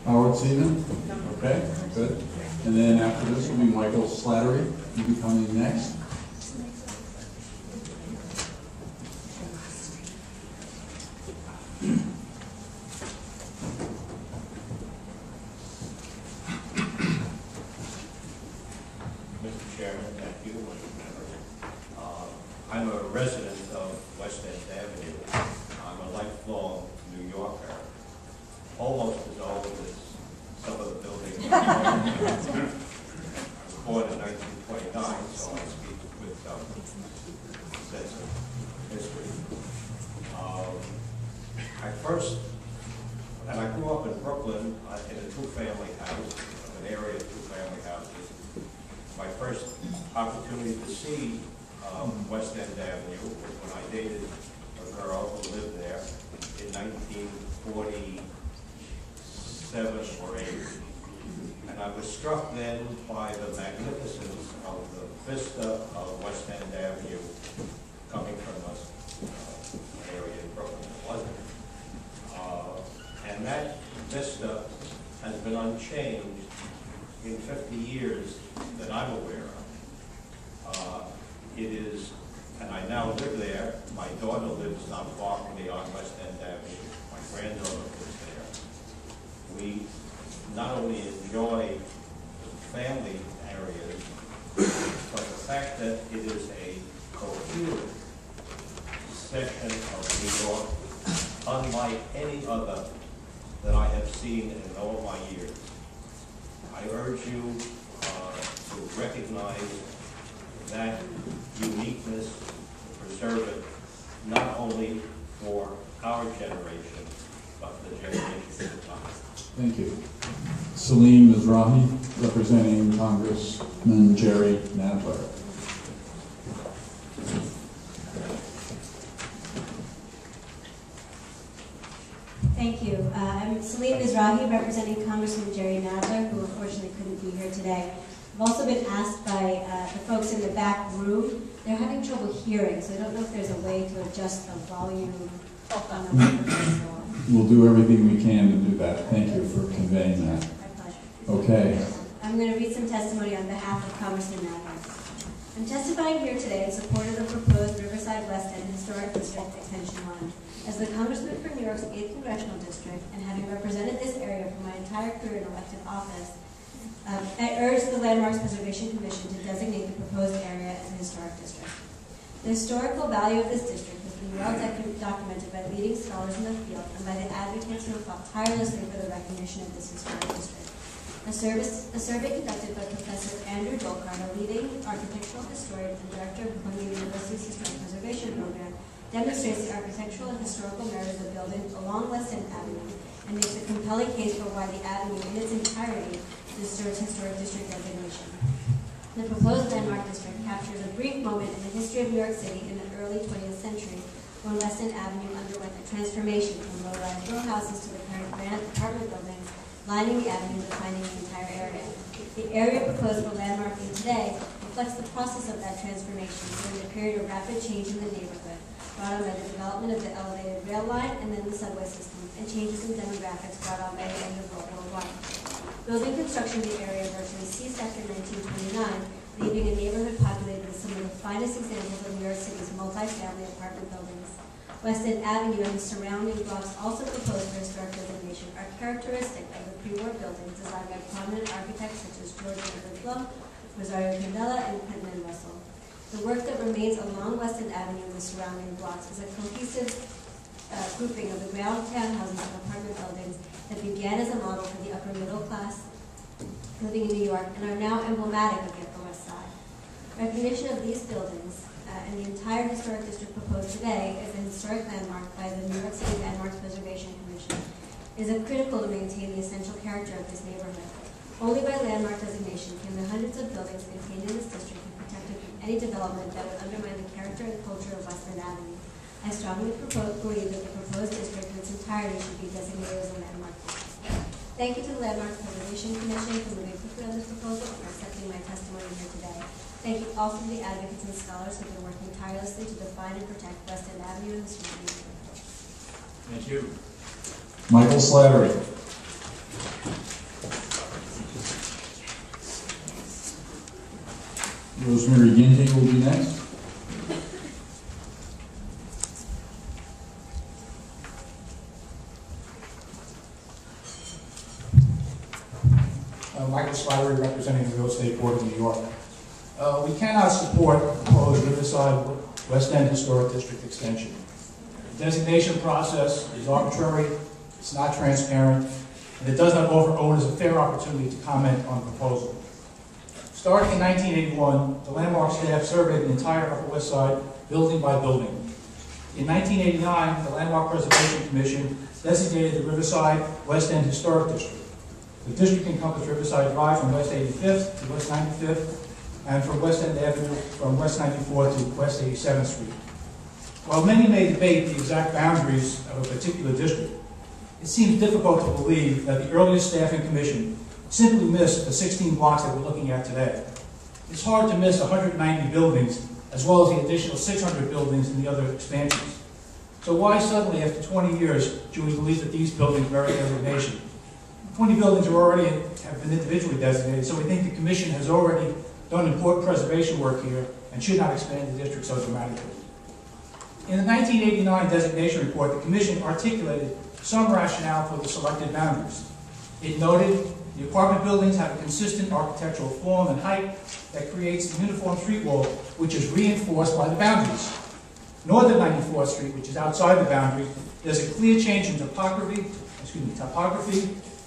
Howard Seaman? Okay, good. And then after this will be Michael Slattery. You'll be coming next. Mr. Chairman, thank you. I'm a resident of West End Avenue. I'm a lifelong New Yorker, almost as old as some of the buildings. I was born in 1929, so I speak with some sense of history. I grew up in Brooklyn in a two-family house, an area of two-family houses. My first opportunity to see West End Avenue was when I dated a girl who lived there in 1947 or 8. And I was struck then by the magnificence of the vista of West End Avenue coming from an area in Brooklyn that wasn't. And that vista has been unchanged in 50 years that I'm aware of. It is, and I now live there. My daughter lives not far from me on West End Avenue. My granddaughter lives there. We not only enjoy family areas, but the fact that it is a coherent section of New York, unlike any other that I have seen in all my years. I urge you to recognize that uniqueness, preserve it, not only for our generation, but the generations to come. Thank you. Salim Mizrahi, representing Congressman Jerry Nadler. Thank you. I'm Salim Mizrahi, representing Congressman Jerry Nadler, who unfortunately couldn't be here today. I've also been asked by the folks in the back room. They're having trouble hearing, so I don't know if there's a way to adjust the volume on the microphone. We'll do everything we can to do that. Thank you for conveying that. My pleasure. Okay. I'm going to read some testimony on behalf of Congressman Nadler. I'm testifying here today in support of the proposed Riverside West End Historic District Extension 1. As the Congressman for New York's 8th Congressional District, and having represented this area for my entire career in elected office, I urge the Landmarks Preservation Commission to designate the proposed area as a historic district. The historical value of this district has been well documented by leading scholars in the field and by the advocates who have fought tirelessly for the recognition of this historic district. A survey conducted by Professor Andrew Dolkart, a leading architectural historian and director of Columbia University's Historic Preservation Program, demonstrates the architectural and historical merit of the building along West End Avenue and makes a compelling case for why the avenue in its entirety deserves historic district designation. The proposed landmark district captures a brief moment in the history of New York City in the early 20th century when West End Avenue underwent a transformation from low-rise row houses to the current grand apartment buildings lining the avenue, defining the entire area. The area proposed for landmarking today reflects the process of that transformation during a period of rapid change in the neighborhood, brought on by the development of the elevated rail line and then the subway system, and changes in demographics brought on by the end of World War I. Building construction in the area virtually ceased after 1929, leaving a neighborhood populated with some of the finest examples of New York City's multi-family apartment buildings. West End Avenue and the surrounding blocks, also proposed for historic designation, are characteristic of the pre-war buildings designed by prominent architects such as George Nadler, Rosario Candela, and Clinton and Russell. The work that remains along West End Avenue and the surrounding blocks is a cohesive grouping of the ground townhouses and apartment buildings that began as a model for the upper middle class living in New York and are now emblematic of the Upper West Side. Recognition of these buildings and the entire historic district proposed today as a historic landmark by the New York City Landmarks Preservation Commission is critical to maintain the essential character of this neighborhood. Only by landmark designation can the hundreds of buildings contained in this district be protected from any development that would undermine the character and culture of West End Avenue. I strongly believe that the proposed district in its entirety should be designated as a landmark district. Thank you to the Landmarks Preservation Commission for moving quickly on this proposal and for accepting my testimony here today. Thank you also to the advocates and scholars who have been working tirelessly to define and protect West End Avenue and the surrounding neighborhood. Thank you. Michael Slattery. Rosemary Ginty will be next. Michael Slattery, representing the Real Estate Board of New York. We cannot support the proposed Riverside West End Historic District extension. The designation process is arbitrary, it's not transparent, and it does not offer owners a fair opportunity to comment on the proposal. Starting in 1981, the Landmark staff surveyed the entire Upper West Side building by building. In 1989, the Landmark Preservation Commission designated the Riverside West End Historic District. The district encompassed Riverside Drive from West 85th to West 95th, and from West End Avenue from West 94th to West 87th Street. While many may debate the exact boundaries of a particular district, it seems difficult to believe that the earliest staffing commission simply missed the 16 blocks that we're looking at today. It's hard to miss 190 buildings, as well as the additional 600 buildings in the other expansions. So why suddenly, after 20 years, do we believe that these buildings merit designation? 20 buildings have been individually designated, so we think the commission has already done important preservation work here and should not expand the district so dramatically. In the 1989 designation report, the commission articulated some rationale for the selected boundaries. It noted the apartment buildings have a consistent architectural form and height that creates a uniform street wall, which is reinforced by the boundaries. North of 94th Street, which is outside the boundary, there's a clear change in topography,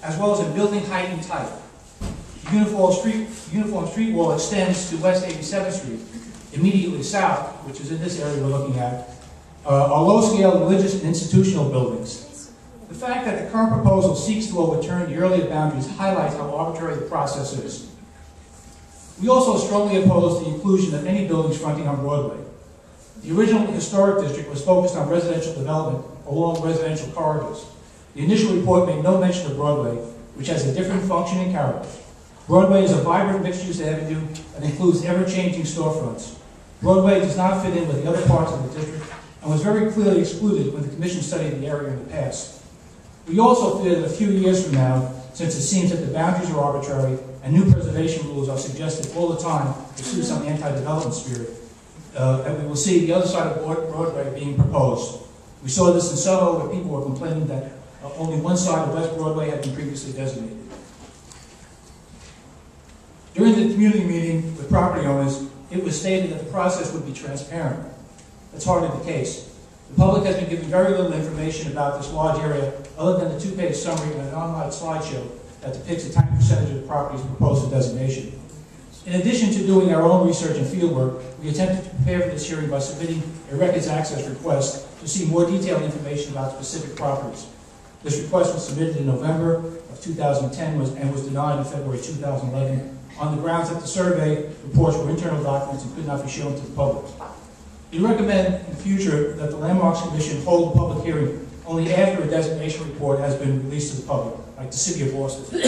as well as in building height and type. The uniform street wall extends to West 87th Street. Immediately south, which is in this area we're looking at, are low-scale religious and institutional buildings. The fact that the current proposal seeks to overturn the earlier boundaries highlights how arbitrary the process is. We also strongly oppose the inclusion of any buildings fronting on Broadway. The original historic district was focused on residential development along residential corridors. The initial report made no mention of Broadway, which has a different function and character. Broadway is a vibrant mixed-use avenue that includes ever-changing storefronts. Broadway does not fit in with the other parts of the district and was very clearly excluded when the commission studied the area in the past. We also fear that a few years from now, since it seems that the boundaries are arbitrary and new preservation rules are suggested all the time to pursue some anti-development spirit, that we will see the other side of Broadway being proposed. We saw this in Soho, where people were complaining that only one side of West Broadway had been previously designated. During the community meeting with property owners, it was stated that the process would be transparent. That's hardly the case. The public has been given very little information about this large area other than the two-page summary and an online slideshow that depicts a tiny percentage of the properties proposed for designation. In addition to doing our own research and fieldwork, we attempted to prepare for this hearing by submitting a records access request to see more detailed information about specific properties. This request was submitted in November of 2010 and was denied in February 2011 on the grounds that the survey reports were internal documents and could not be shown to the public. We recommend in the future that the Landmarks Commission hold a public hearing only after a designation report has been released to the public, like the City of Boston.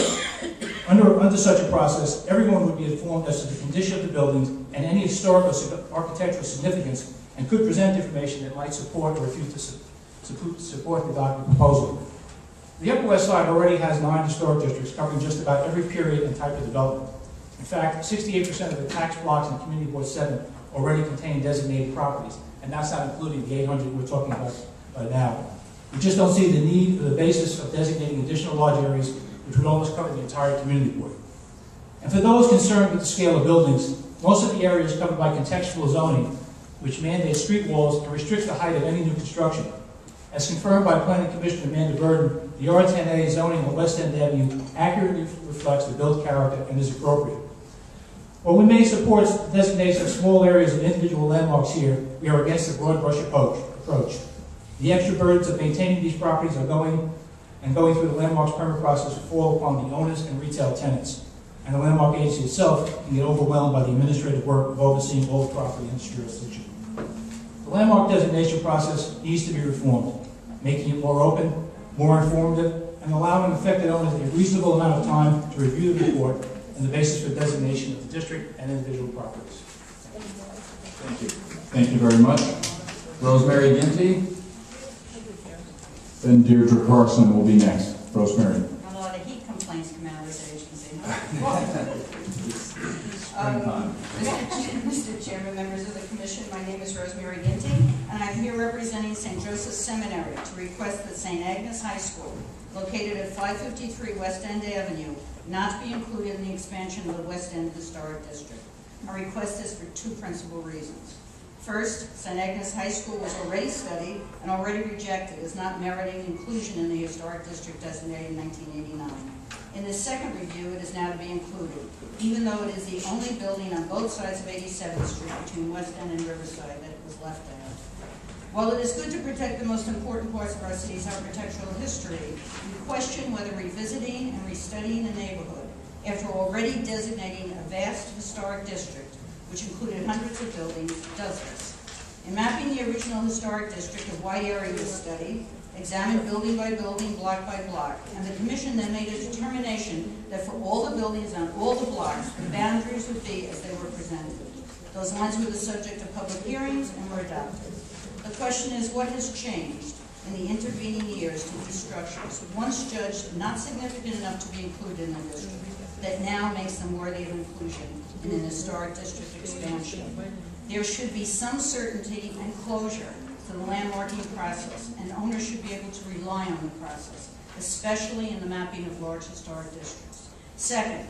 Under such a process, everyone would be informed as to the condition of the buildings and any historical architectural significance, and could present information that might support or refute to support the document proposal. The Upper West Side already has 9 historic districts covering just about every period and type of development. In fact, 68% of the tax blocks in Community Board 7 already contain designated properties, and that's not including the 800 we're talking about now. We just don't see the need or the basis of designating additional large areas, which would almost cover the entire community board. And for those concerned with the scale of buildings, most of the area is covered by contextual zoning, which mandates street walls and restricts the height of any new construction. As confirmed by Planning Commissioner Amanda Burden, the R10A zoning on West End Avenue accurately reflects the built character and is appropriate. While we may support the designation of small areas and individual landmarks here, we are against the broad brush approach. The extra burdens of maintaining these properties are going through the landmarks permit process will fall upon the owners and retail tenants. And the landmark agency itself can get overwhelmed by the administrative work of overseeing all the property in its jurisdiction. The landmark designation process needs to be reformed, making it more open, more informative, and allowing affected owners a reasonable amount of time to review the report and the basis for designation of the district and individual properties. Thank you. Thank you very much. Rosemary Ginty. Then Dierickx Carson will be next. Rosemary. A lot of heat comes complaints come out of this agency. Springtime. Mr. Chairman, members of the Commission, my name is Rosemary Ginting, and I'm here representing St. Joseph's Seminary to request that St. Agnes High School, located at 553 West End Avenue, not be included in the expansion of the West End Historic District. Our request is for two principal reasons. First, St. Agnes High School was already studied and already rejected as not meriting inclusion in the Historic District designated in 1989. In this second review, it is now to be included, even though it is the only building on both sides of 87th Street between West End and Riverside that it was left out. While it is good to protect the most important parts of our city's architectural history, we question whether revisiting and restudying the neighborhood, after already designating a vast historic district, which included hundreds of buildings, does this. In mapping the original historic district, a wide area was studied, examined building by building, block by block, and the Commission then made a determination that for all the buildings on all the blocks, the boundaries would be as they were presented. Those lines were the subject of public hearings and were adopted. The question is, what has changed in the intervening years to these structures, once judged not significant enough to be included in the district, that now makes them worthy of inclusion in an historic district expansion? There should be some certainty and closure to the landmarking process, and owners should be able to rely on the process, especially in the mapping of large historic districts. Second,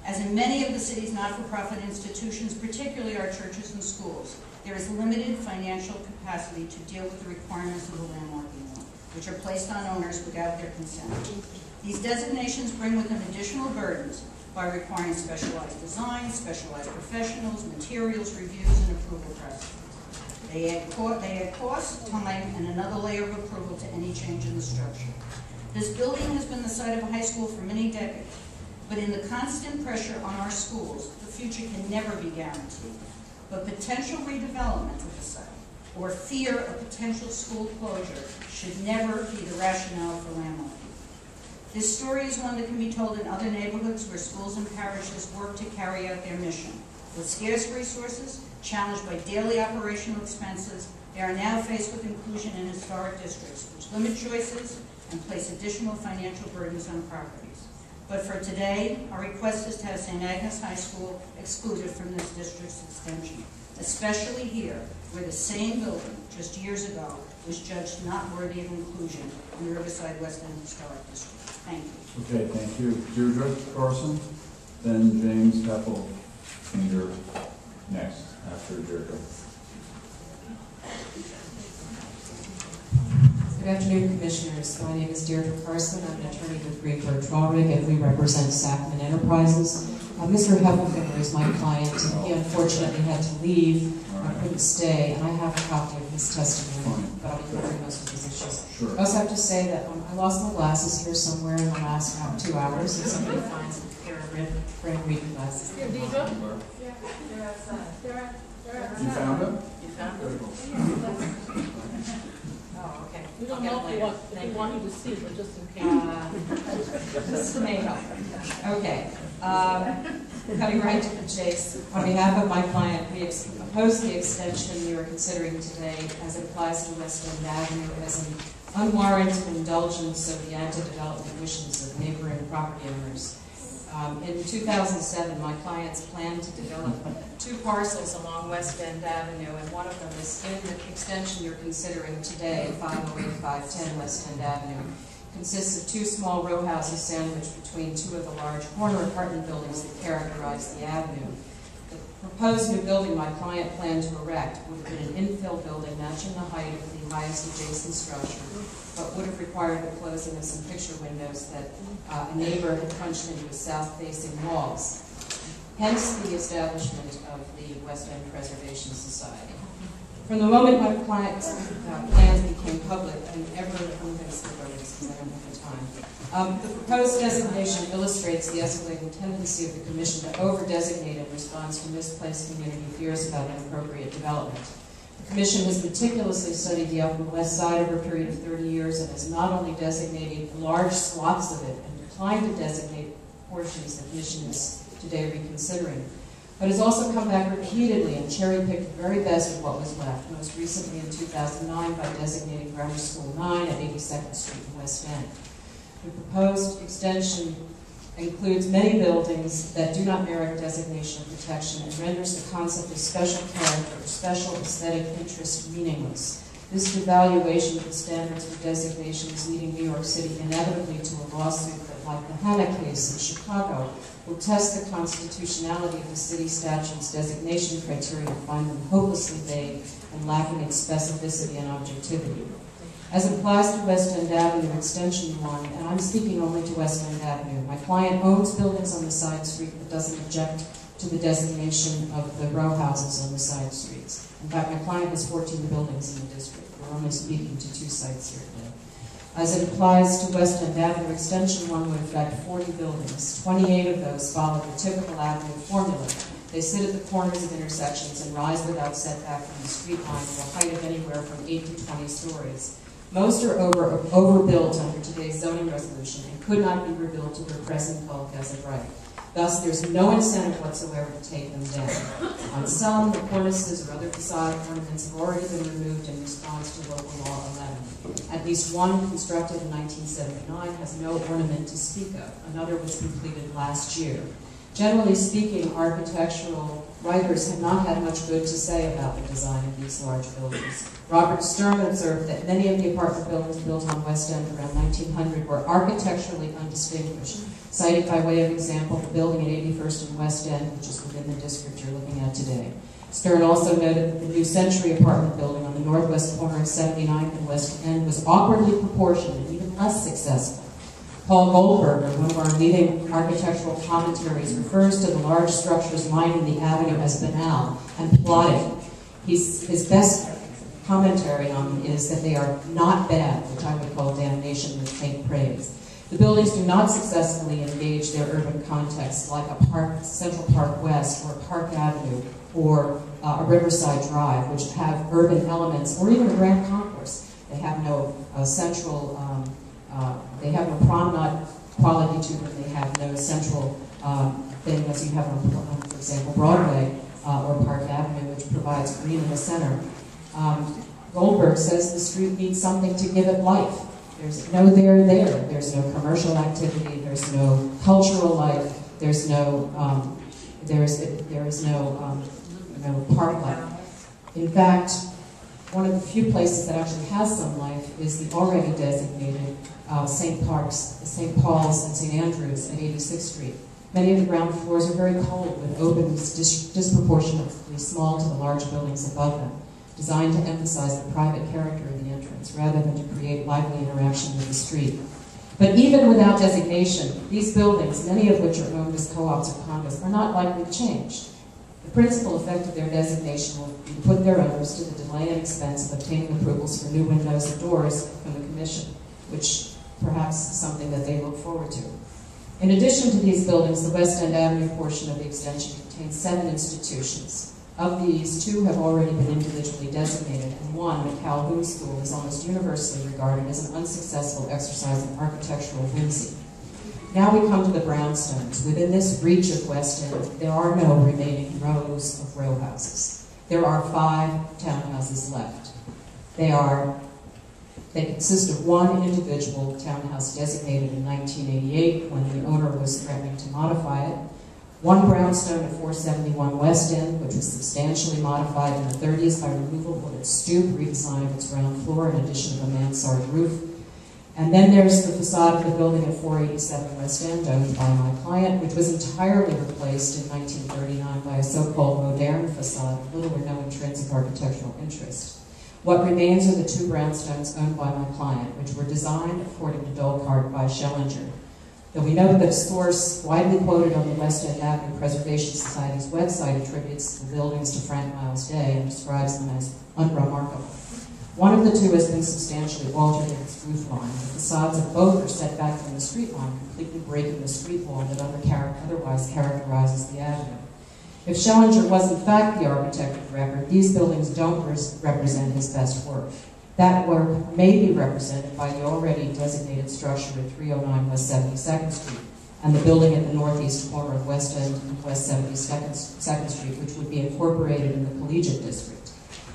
as in many of the city's not-for-profit institutions, particularly our churches and schools, there is limited financial capacity to deal with the requirements of the landmarking law, which are placed on owners without their consent. These designations bring with them additional burdens by requiring specialized design, specialized professionals, materials, reviews, and approval processes. They add cost, time, and another layer of approval to any change in the structure. This building has been the site of a high school for many decades, but in the constant pressure on our schools, the future can never be guaranteed. But potential redevelopment of the site, or fear of potential school closure, should never be the rationale for landmarking. This story is one that can be told in other neighborhoods where schools and parishes work to carry out their mission. With scarce resources, challenged by daily operational expenses, they are now faced with inclusion in historic districts, which limit choices and place additional financial burdens on properties. But for today, our request is to have St. Agnes High School excluded from this district's extension, especially here, where the same building just years ago was judged not worthy of inclusion in the Riverside West End Historic District. Thank you. Okay, thank you. Dierickx Carson, then James Heppel, Senior, next, after Dierickx. Good afternoon, Commissioners. My name is Dierickx Carson. I'm an attorney with Riverside, and we represent Sackman Enterprises. Mr. Heffelfinger is my client, and he unfortunately had to leave. I couldn't stay, and I have a copy of his testimony, but I'll be covering most of his issues. Sure. I also have to say that I lost my glasses here somewhere in the last 2 hours, and somebody finds a pair of frame reading glasses. Here, Deidre? Yeah, they're outside. They're outside. You found it? You found it? Oh, okay. We don't know if we want you to see, but just in case. This may help. Okay. Cutting right to the chase. On behalf of my client, we oppose the extension we are considering today as it applies to West End Avenue as an unwarranted indulgence of the anti-development wishes of neighboring property owners. In 2007, my clients planned to develop 2 parcels along West End Avenue, and one of them is in the extension you're considering today, 508-510 West End Avenue. It consists of 2 small row houses sandwiched between 2 of the large corner apartment buildings that characterize the avenue. The proposed new building my client planned to erect would have been an infill building matching the height of the highest adjacent structure, but would have required the closing of some picture windows that a neighbor had punched into his south-facing walls. Hence the establishment of the West End Preservation Society. From the moment my client's plans became public, and I'm going to skip over this because I don't have the time. The proposed designation illustrates the escalating tendency of the Commission to over-designate in response to misplaced community fears about inappropriate development. The Commission has meticulously studied the Upper West Side over a period of 30 years and has not only designated large swaths of it and declined to designate portions that the Commission is today reconsidering, but has also come back repeatedly and cherry-picked the very best of what was left, most recently in 2009 by designating Grammar School 9 at 82nd Street in West End. The proposed extension includes many buildings that do not merit designation of protection and renders the concept of special character or special aesthetic interest meaningless. This devaluation of the standards for designation is leading New York City inevitably to a lawsuit that, like the Hanna case in Chicago, will test the constitutionality of the city statute's designation criteria and find them hopelessly vague and lacking in specificity and objectivity. As it applies to West End Avenue Extension 1, and I'm speaking only to West End Avenue, my client owns buildings on the side street but doesn't object to the designation of the row houses on the side streets. In fact, my client has 14 buildings in the district. We're only speaking to 2 sites here today. As it applies to West End Avenue Extension 1 would affect 40 buildings. 28 of those follow the typical avenue formula. They sit at the corners of intersections and rise without setback from the street line to a height of anywhere from 8 to 20 stories. Most are overbuilt under today's zoning resolution and could not be rebuilt to their present bulk as of right. Thus, there's no incentive whatsoever to take them down. On some, the cornices or other facade ornaments have already been removed in response to Local Law 11. At least one, constructed in 1979, has no ornament to speak of. Another was completed last year. Generally speaking, architectural writers have not had much good to say about the design of these large buildings. Robert Stern observed that many of the apartment buildings built on West End around 1900 were architecturally undistinguished, citing by way of example the building at 81st and West End, which is within the district you're looking at today. Stern also noted that the New Century apartment building on the northwest corner of 79th and West End was awkwardly proportioned and even less successful. Paul Goldberger, one of our leading architectural commentaries, refers to the large structures lining the avenue as banal and plotting. His best commentary on them is that they are not bad, which I would call damnation with faint praise. The buildings do not successfully engage their urban context like a Central Park West or Park Avenue or a Riverside Drive, which have urban elements, or even a Grand Concourse. They have no they have no promenade quality to them. They have no central thing as you have on, for example, Broadway or Park Avenue, which provides green in the center. Goldberg says the street needs something to give it life. There's no there. There's no commercial activity. There's no cultural life. There's no no park life. In fact, one of the few places that actually has some life is the already designated St. Paul's and St. Andrews at 86th Street. Many of the ground floors are very cold, with openings disproportionately small to the large buildings above them, designed to emphasize the private character of the entrance rather than to create lively interaction with the street. But even without designation, these buildings, many of which are owned as co-ops or condos, are not likely to change. The principal effect of their designation will be to put their owners to the delay and expense of obtaining approvals for new windows and doors from the Commission, which perhaps is something that they look forward to. In addition to these buildings, the West End Avenue portion of the extension contains 7 institutions. Of these, 2 have already been individually designated, and 1, the Calhoun School, is almost universally regarded as an unsuccessful exercise in architectural whimsy. Now we come to the brownstones. Within this reach of West End, there are no remaining rows of row houses. There are 5 townhouses left. They consist of 1 individual townhouse designated in 1988 when the owner was threatening to modify it, 1 brownstone at 471 West End, which was substantially modified in the 30s by removal of its stoop, redesign of its ground floor, and addition of a mansard roof. And then there's the facade of the building at 487 West End, owned by my client, which was entirely replaced in 1939 by a so-called modern facade of little or no intrinsic architectural interest. What remains are the 2 brownstones owned by my client, which were designed, according to Dolcart, by Schellinger. Though we know that a source widely quoted on the West End Avenue Preservation Society's website attributes the buildings to Frank Miles Day and describes them as unremarkable. One of the 2 has been substantially altered in its roof line. The facades of both are set back from the street line, completely breaking the street wall that otherwise characterizes the avenue. If Schellinger was in fact the architect of record, these buildings don't represent his best work. That work may be represented by the already designated structure at 309 West 72nd Street and the building at the northeast corner of West End and West 72nd Street, which would be incorporated in the Collegiate District.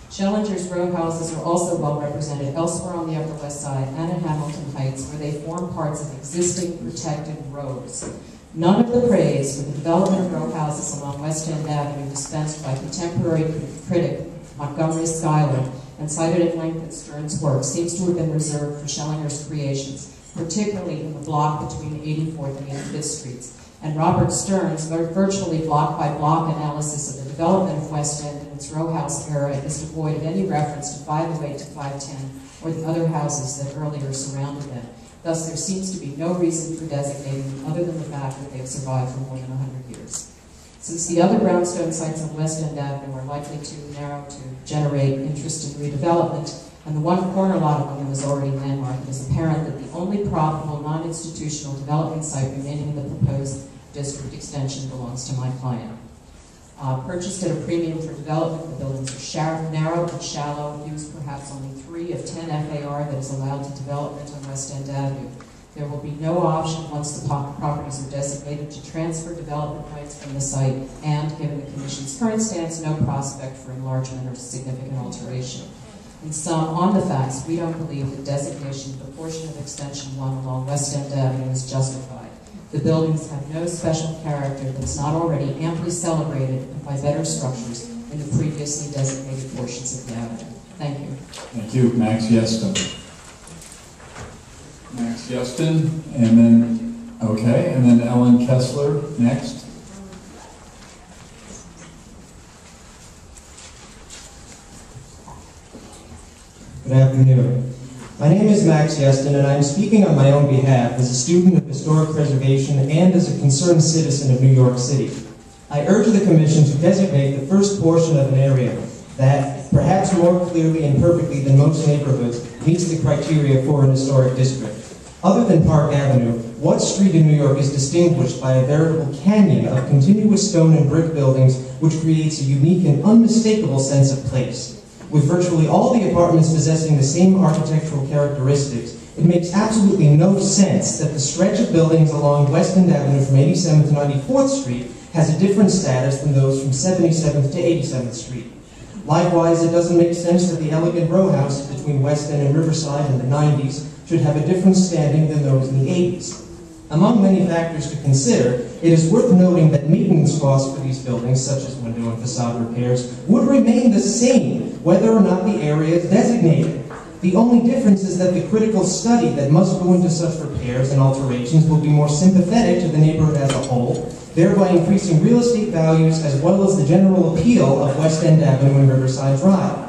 Schellinger's row houses are also well represented elsewhere on the Upper West Side and in Hamilton Heights, where they form parts of existing protected rows. None of the praise for the development of row houses along West End Avenue dispensed by contemporary critic Montgomery Schuyler and cited at length in Stern's work seems to have been reserved for Schellinger's creations, particularly in the block between 84th and 85th Streets. And Robert Stern's virtually block-by-block analysis of the development of West End in its row house era is devoid of any reference to 508 to 510 or the other houses that earlier surrounded them. Thus, there seems to be no reason for designating them other than the fact that they've survived for more than 100 years. Since the other brownstone sites on West End Avenue are likely too narrow to generate interest in redevelopment, and the one corner lot among them is already landmarked, it is apparent that the only probable non-institutional development site remaining in the proposed district extension belongs to my client. Purchased at a premium for development, the buildings are narrow and shallow, used perhaps only 3 of 10 FAR that is allowed to development on West End Avenue. There will be no option once the properties are designated to transfer development rights from the site, and, given the Commission's current stance, no prospect for enlargement or significant alteration. In sum, on the facts, we don't believe the designation of the portion of Extension 1 along West End Avenue is justified. The buildings have no special character that's not already amply celebrated by better structures in the previously designated portions of the avenue. Thank you. Thank you, Max Yeston. Max Yeston, and then Ellen Kessler next. Good afternoon. My name is Max Yeston, and I'm speaking on my own behalf as a student of historic preservation and as a concerned citizen of New York City. I urge the Commission to designate the first portion of an area that, perhaps more clearly and perfectly than most neighborhoods, meets the criteria for an historic district. Other than Park Avenue, what street in New York is distinguished by a veritable canyon of continuous stone and brick buildings which creates a unique and unmistakable sense of place? With virtually all the apartments possessing the same architectural characteristics, it makes absolutely no sense that the stretch of buildings along West End Avenue from 87th to 94th Street has a different status than those from 77th to 87th Street. Likewise, it doesn't make sense that the elegant row houses between West End and Riverside in the 90s should have a different standing than those in the 80s. Among many factors to consider, it is worth noting that maintenance costs for these buildings, such as window and facade repairs, would remain the same whether or not the area is designated. The only difference is that the critical study that must go into such repairs and alterations will be more sympathetic to the neighborhood as a whole, thereby increasing real estate values as well as the general appeal of West End Avenue and Riverside Drive.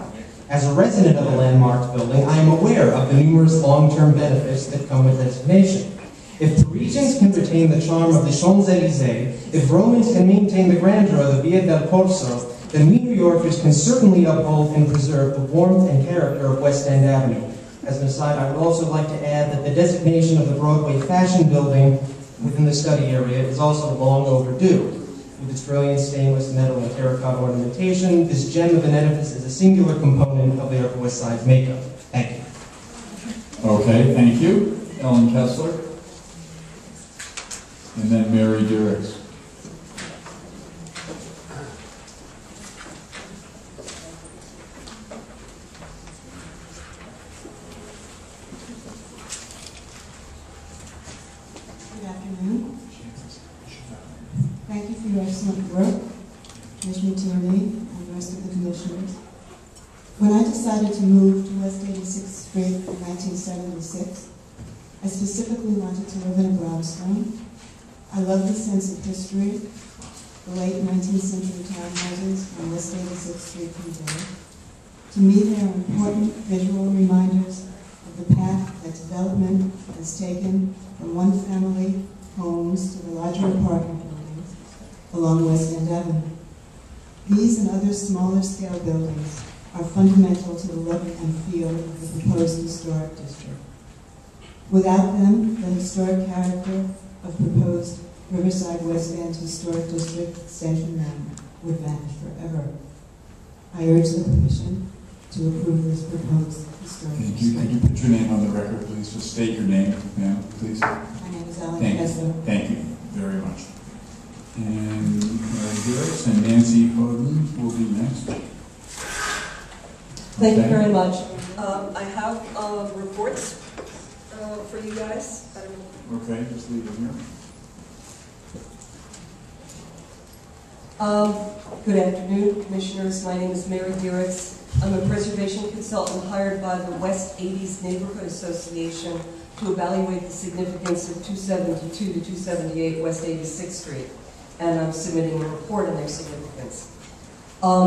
As a resident of a landmarked building, I am aware of the numerous long-term benefits that come with designation. If Parisians can retain the charm of the Champs-Élysées, if Romans can maintain the grandeur of the Via del Corso, then we New Yorkers can certainly uphold and preserve the warmth and character of West End Avenue. As an aside, I would also like to add that the designation of the Broadway Fashion Building within the study area is also long overdue. With its brilliant stainless metal and terracotta ornamentation, this gem of an edifice is a singular component of the Upper West Side's makeup. Thank you. Okay, thank you. Ellen Kessler. And then Mary Dierickx. Good afternoon. Thank you for your excellent work, Commissioner Tierney, and the rest of the commissioners. When I decided to move to West 86th Street in 1976, I specifically wanted to live in a brownstone. I love the sense of history, the late 19th century townhouses on West 86th Street convey. To me, they are important visual reminders of the path that development has taken from one-family homes to the larger apartment buildings along West End Avenue. These and other smaller scale buildings are fundamental to the look and feel of the proposed historic district. Without them, the historic character of proposed Riverside West End Historic District Extension map would vanish forever. I urge the Commission to approve this proposed historic district. Could you put your name on the record, please? Just state your name, ma'am, please. My name is Ellen Kessler. Thank you very much. And Mary Dierickx and Nancy Hoden will be next. Thank you very much. I have reports for you guys. Okay, just leave them here. Good afternoon, Commissioners. My name is Mary Dierickx. I'm a preservation consultant hired by the West 80s Neighborhood Association to evaluate the significance of 272 to 278 West 86th Street, and I'm submitting a report on their significance.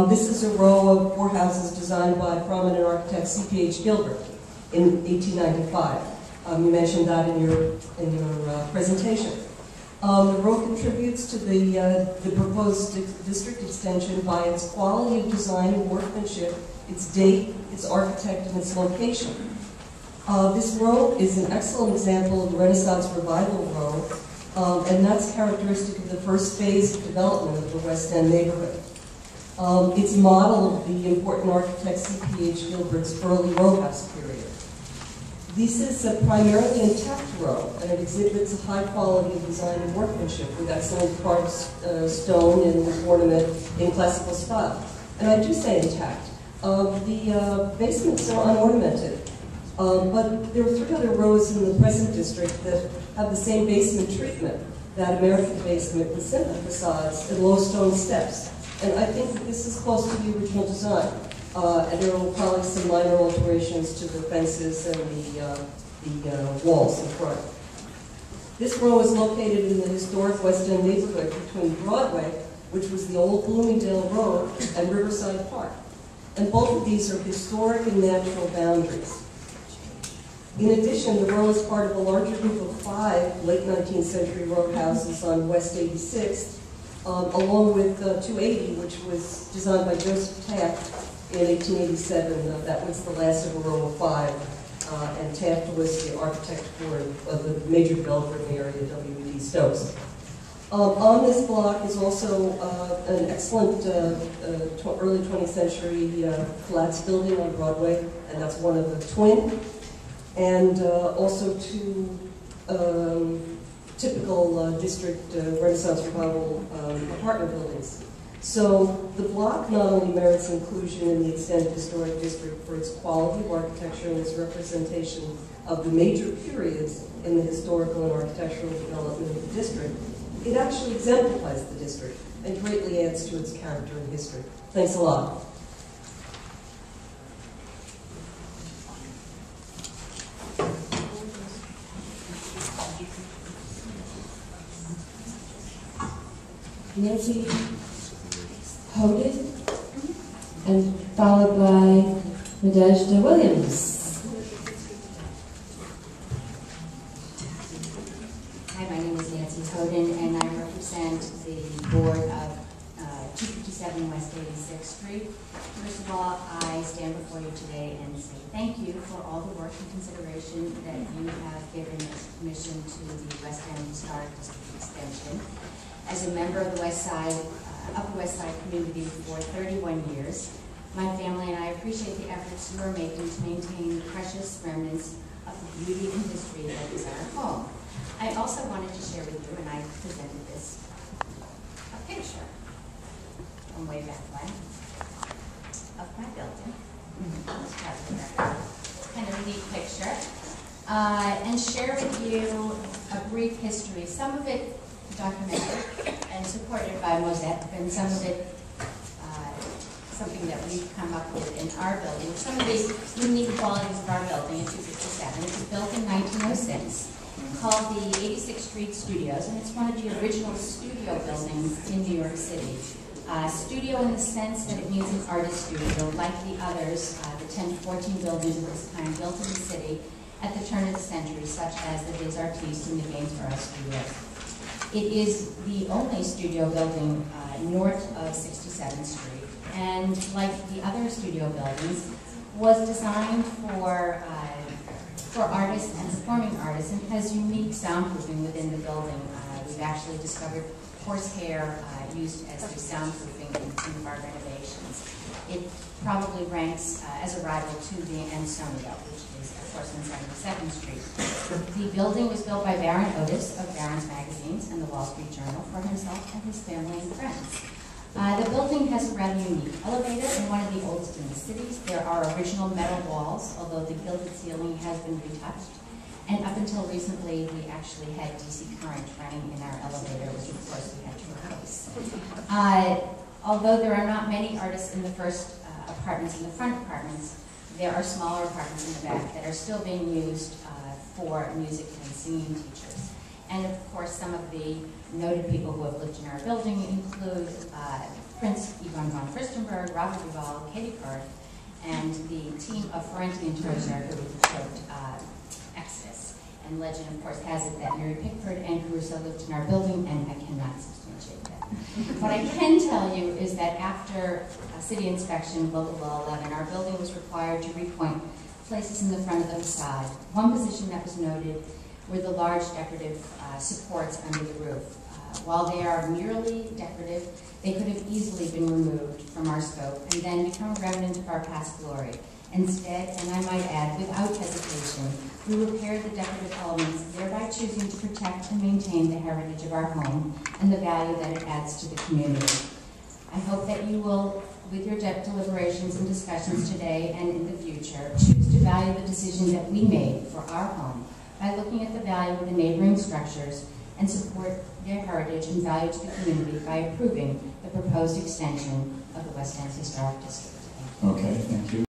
This is a row of 4 houses designed by prominent architect C.P.H. Gilbert in 1895. You mentioned that in your presentation. The row contributes to the proposed district extension by its quality of design and workmanship, its date, its architect, and its location. This row is an excellent example of the Renaissance Revival row, and that's characteristic of the first phase of development of the West End neighborhood. It's a model of the important architect C.P.H. Gilbert's early row house period. This is a primarily intact row, and it exhibits a high quality of design and workmanship with excellent carved stone and ornament in classical style. And I do say intact. The basements are unornamented, but there are 3 other rows in the present district that have the same basement treatment, that American basement with simple facades and low stone steps. And I think that this is close to the original design. And there will probably some minor alterations to the fences and the walls in front. This row is located in the historic West End neighborhood between Broadway, which was the old Bloomingdale Road, and Riverside Park. And both of these are historic and natural boundaries. In addition, the row is part of a larger group of 5 late 19th century row houses on West 86th, along with 280, which was designed by Joseph Taft in 1887. That was the last of a row of 5, and Taft was the architect for the major developer in the area, WEA Stokes. On this block is also an excellent early 20th century flats building on Broadway, and that's one of the twin, and also 2 typical district Renaissance Revival apartment buildings. So the block not only merits inclusion in the extended historic district for its quality of architecture and its representation of the major periods in the historical and architectural development of the district, it actually exemplifies the district and greatly adds to its character and history. Thanks a lot. Nancy Hoden, and followed by Nadежда Williams. Hi, my name is Nancy Hoden, and I represent the board of 257 West 86th Street. First of all, I stand before you today and say thank you for all the work and consideration that you have given as commission to the West End Historic District Extension. As a member of the West Side, Upper West Side community for 31 years, my family and I appreciate the efforts you are making to maintain the precious remnants of the beauty and history that is our home. I also wanted to share with you, and I presented this, a picture from way back when of my building. Kind of a neat picture. And share with you a brief history, some of it documented and supported by Mosette, and some of it something that we've come up with in our building. Some of these unique qualities of our building in 257. It was built in 1906, called the 86th Street Studios, and it's one of the original studio buildings in New York City. Studio in the sense that it means an artist studio, like the others, the 10 to 14 buildings of this kind built in the city at the turn of the century, such as the Des Artistes and the Gainsborough Studios. It is the only studio building north of 67th Street, and like the other studio buildings, was designed for artists and performing artists, and has unique soundproofing within the building. We've actually discovered horsehair used as the soundproofing in some of our renovations. It probably ranks as a rival to the Ansonia, which is, of course, on 72nd Street. The building was built by Baron Otis of Barron's Magazines and the Wall Street Journal for himself and his family and friends. The building has a rather unique elevator and one of the oldest in the cities. There are original metal walls, although the gilded ceiling has been retouched. And up until recently, we actually had DC current running in our elevator, which of course we had to replace. Although there are not many artists in the first apartments, in the front apartments, there are smaller apartments in the back that are still being used for music and singing teachers. And of course, some of the noted people who have lived in our building include Prince Ivan von Furstenberg, Robert Duvall, Katie Firth, and the team of Ferranti and Tozer who wrote Exodus. And legend, of course, has it that Mary Pickford and Caruso lived in our building, and I cannot substantiate that. What I can tell you is that after a city inspection, local law 11, our building was required to repoint places in the front of the facade. One position that was noted were the large decorative supports under the roof. While they are merely decorative, they could have easily been removed from our scope and then become a remnant of our past glory. Instead, and I might add, without hesitation, we repaired the decorative elements, thereby choosing to protect and maintain the heritage of our home and the value that it adds to the community. I hope that you will, with your deliberations and discussions today and in the future, choose to value the decisions that we made for our home by looking at the value of the neighboring structures and support their heritage and value to the community by approving the proposed extension of the West End Historic District. Okay, thank you.